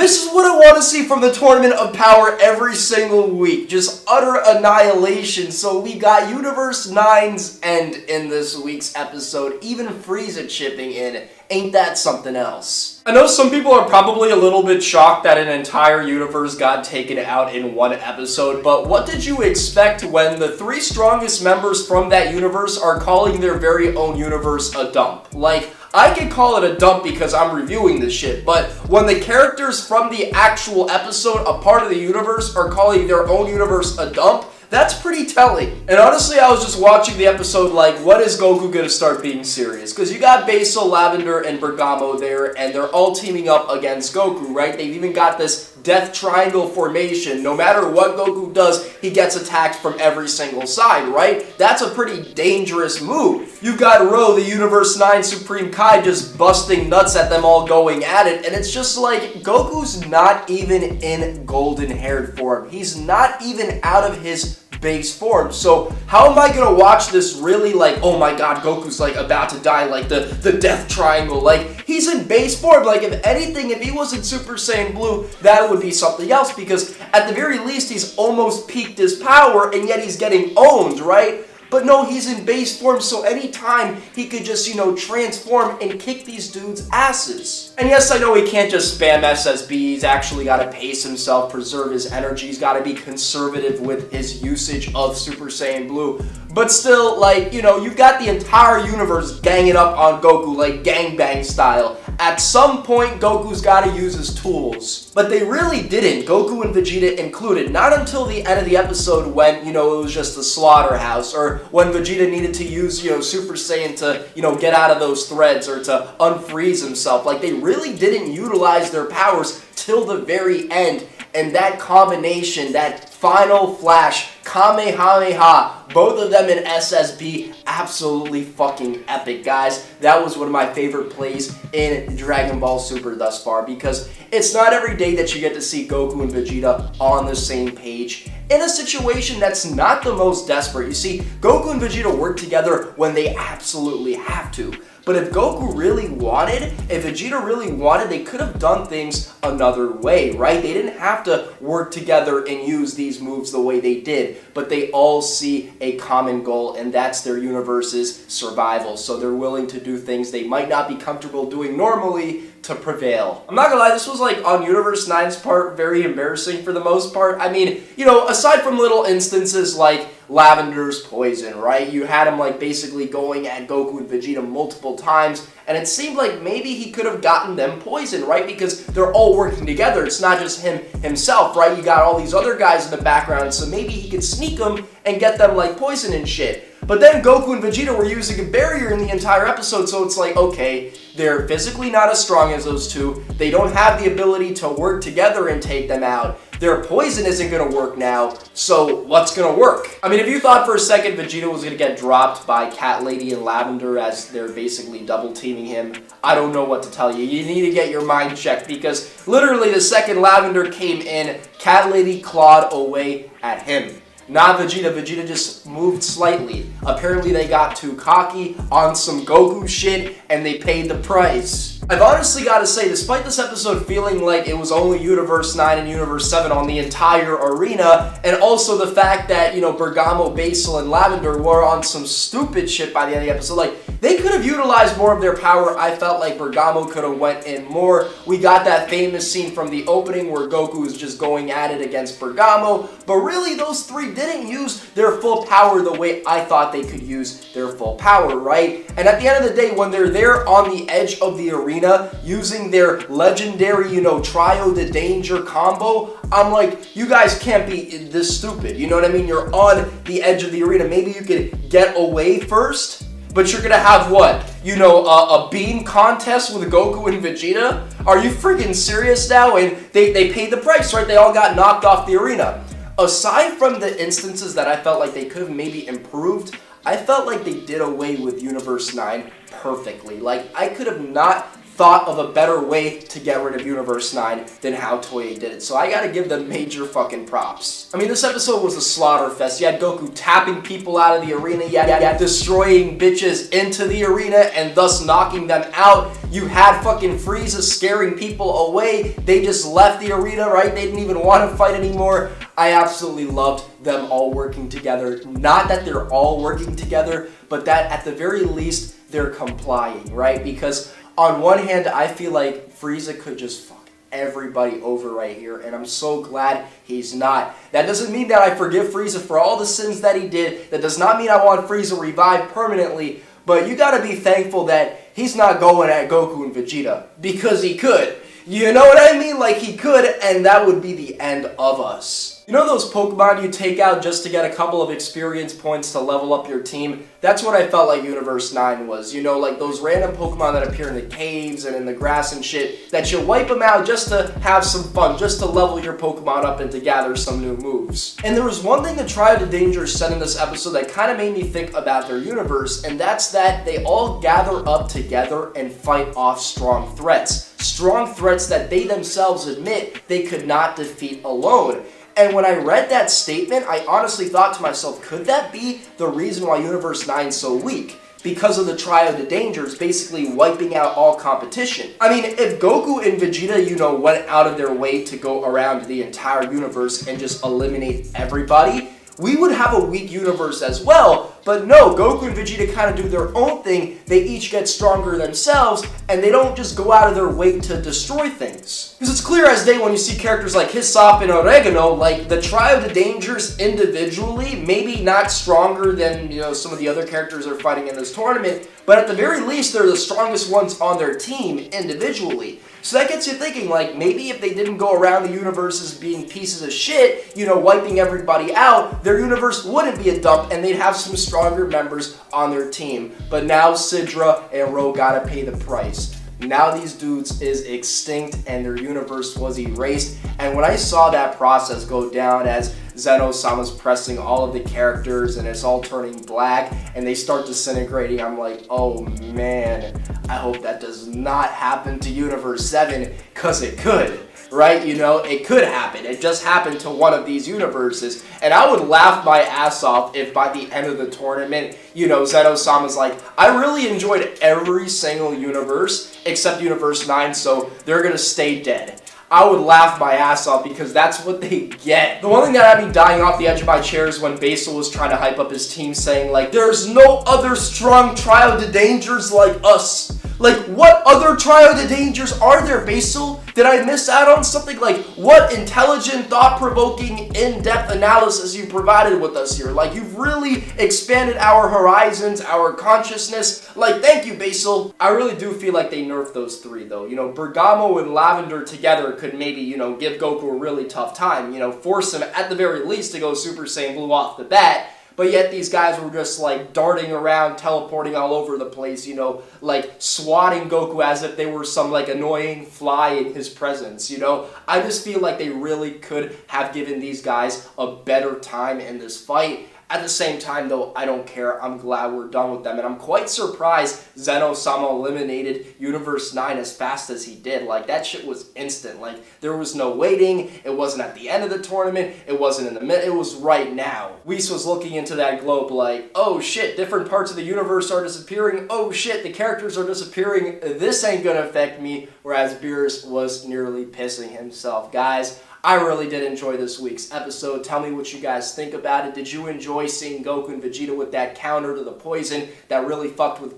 This is what I want to see from the Tournament of Power every single week. Just utter annihilation. So we got Universe 9's end in this week's episode. Even Frieza chipping in. Ain't that something else? I know some people are probably a little bit shocked that an entire universe got taken out in one episode, but what did you expect when the three strongest members from that universe are calling their very own universe a dump? Like, I can call it a dump because I'm reviewing this shit, but when the characters from the actual episode, a part of the universe, are calling their own universe a dump, that's pretty telling. And honestly, I was just watching the episode like, what is Goku gonna start being serious? Because you got Basil, Lavender, and Bergamo there, and they're all teaming up against Goku, right? They've even got this death triangle formation. No matter what Goku does, he gets attacked from every single side, right? That's a pretty dangerous move. You've got Ro, the Universe 9 Supreme Kai, just busting nuts at them all going at it, and it's just like, Goku's not even in golden-haired form. He's not even out of his base form. So how am I gonna watch this really like, oh my god, Goku's like about to die, like the death triangle? Like, he's in base form. Like, if anything, if he was in Super Saiyan Blue, that would be something else, because at the very least he's almost peaked his power and yet he's getting owned, right? But no, he's in base form, so anytime he could just, transform and kick these dudes' asses. And yes, I know he can't just spam SSB, he's actually got to pace himself, preserve his energy, he's got to be conservative with his usage of Super Saiyan Blue. But still, like, you've got the entire universe ganging up on Goku, like gangbang style. At some point, Goku's got to use his tools. But they really didn't, Goku and Vegeta included, not until the end of the episode when, it was just the slaughterhouse, or when Vegeta needed to use, Super Saiyan to, get out of those threads or to unfreeze himself. Like, they really didn't utilize their powers till the very end. And that combination, that final flash, Kamehameha, both of them in SSB, absolutely fucking epic, guys. That was one of my favorite plays in Dragon Ball Super thus far, because it's not every day that you get to see Goku and Vegeta on the same page in a situation that's not the most desperate. You see, Goku and Vegeta work together when they absolutely have to. But if Goku really wanted, if Vegeta really wanted, they could have done things another way, right? They didn't have to work together and use these moves the way they did, but they all see a common goal, and that's their universe's survival. So they're willing to do things they might not be comfortable doing normally to prevail. I'm not gonna lie, this was like, on Universe 9's part, very embarrassing for the most part. I mean, aside from little instances like Lavender's poison, right? You had him like basically going at Goku and Vegeta multiple times, and it seemed like maybe he could have gotten them poisoned, right? Because they're all working together. It's not just him himself, right? You got all these other guys in the background, so maybe he could sneak them and get them like poison and shit. But then Goku and Vegeta were using a barrier in the entire episode, so it's like, okay, they're physically not as strong as those two. They don't have the ability to work together and take them out. Their poison isn't going to work now, so what's going to work? I mean, if you thought for a second Vegeta was going to get dropped by Cat Lady and Lavender as they're basically double teaming him, I don't know what to tell you. You need to get your mind checked, because literally the second Lavender came in, Cat Lady clawed away at him. Not Vegeta. Vegeta just moved slightly. Apparently they got too cocky on some Goku shit, and they paid the price. I've honestly got to say, despite this episode feeling like it was only Universe 9 and Universe 7 on the entire arena, and also the fact that, Bergamo, Basil, and Lavender were on some stupid shit by the end of the episode, like, they could have utilized more of their power. I felt like Bergamo could have went in more. We got that famous scene from the opening where Goku is just going at it against Bergamo, but really those three didn't use their full power the way I thought they could use their full power, right? And at the end of the day, when they're there on the edge of the arena, using their legendary, Trio de Danger combo, I'm like, you guys can't be this stupid, you know what I mean? You're on the edge of the arena. Maybe you could get away first, but you're gonna have what? A beam contest with Goku and Vegeta? Are you freaking serious now? And they paid the price, right? They all got knocked off the arena. Aside from the instances that I felt like they could have maybe improved, I felt like they did away with Universe 9 perfectly. Like, I could have not thought of a better way to get rid of Universe 9 than how Toei did it. So I gotta give them major fucking props. I mean, this episode was a slaughter fest. You had Goku tapping people out of the arena. You had destroying bitches into the arena and thus knocking them out. You had fucking Frieza scaring people away. They just left the arena, right? They didn't even want to fight anymore. I absolutely loved them all working together. Not that they're all working together, but that at the very least, they're complying, right? Because on one hand, I feel like Frieza could just fuck everybody over right here, and I'm so glad he's not. That doesn't mean that I forgive Frieza for all the sins that he did. That does not mean I want Frieza revived permanently, but you gotta be thankful that he's not going at Goku and Vegeta, because he could. You know what I mean? Like, he could, and that would be the end of us. You know those Pokemon you take out just to get a couple of experience points to level up your team? That's what I felt like Universe 9 was. You know, like those random Pokemon that appear in the caves and in the grass and shit, that you wipe them out just to have some fun, just to level your Pokemon up and to gather some new moves. And there was one thing that Trio the Dangers said in this episode that kind of made me think about their universe, and that's that they all gather up together and fight off strong threats. Strong threats that they themselves admit they could not defeat alone. And when I read that statement, I honestly thought to myself, could that be the reason why Universe 9 is so weak? Because of the Trio the Dangers basically wiping out all competition. I mean, if Goku and Vegeta, you know, went out of their way to go around the entire universe and just eliminate everybody, we would have a weak universe as well. But no, Goku and Vegeta kind of do their own thing. They each get stronger themselves, and they don't just go out of their way to destroy things. Because it's clear as day when you see characters like Hyssop and Oregano, like the Trio the Dangers individually, maybe not stronger than, you know, some of the other characters they're fighting in this tournament, but at the very least, they're the strongest ones on their team individually. So that gets you thinking, like, maybe if they didn't go around the universes being pieces of shit, you know, wiping everybody out, their universe wouldn't be a dump, and they'd have some stronger members on their team. But now Sidra and Ro gotta pay the price. Now these dudes is extinct and their universe was erased. And when I saw that process go down as Zeno-sama's pressing all of the characters and it's all turning black and they start disintegrating, I'm like, oh man, I hope that does not happen to Universe 7, because it could. Right? You know, it could happen. It just happened to one of these universes. And I would laugh my ass off if by the end of the tournament, you know, Zeno-sama's like, I really enjoyed every single universe except Universe 9, so they're gonna stay dead. I would laugh my ass off because that's what they get. The one thing that had me dying off the edge of my chair is when Basil was trying to hype up his team saying, like, there's no other strong Trio the Dangers like us. Like, what other Trio the Dangers are there, Basil? Did I miss out on something? Like, what intelligent, thought-provoking, in-depth analysis you provided with us here? Like, you've really expanded our horizons, our consciousness. Like, thank you, Basil. I really do feel like they nerfed those three, though. You know, Bergamo and Lavender together could maybe, you know, give Goku a really tough time. You know, force him, at the very least, to go Super Saiyan Blue off the bat. But yet these guys were just like darting around, teleporting all over the place, you know, like swatting Goku as if they were some like annoying fly in his presence, you know. I just feel like they really could have given these guys a better time in this fight. At the same time, though, I don't care. I'm glad we're done with them. And I'm quite surprised Zeno-sama eliminated Universe 9 as fast as he did. Like, that shit was instant. Like, there was no waiting. It wasn't at the end of the tournament. It wasn't in the mid. It was right now. Whis was looking into that globe like, oh shit, different parts of the universe are disappearing. Oh shit, the characters are disappearing. This ain't gonna affect me. Whereas Beerus was nearly pissing himself. Guys, I really did enjoy this week's episode. Tell me what you guys think about it. Did you enjoy seeing Goku and Vegeta with that counter to the poison that really fucked with Goku?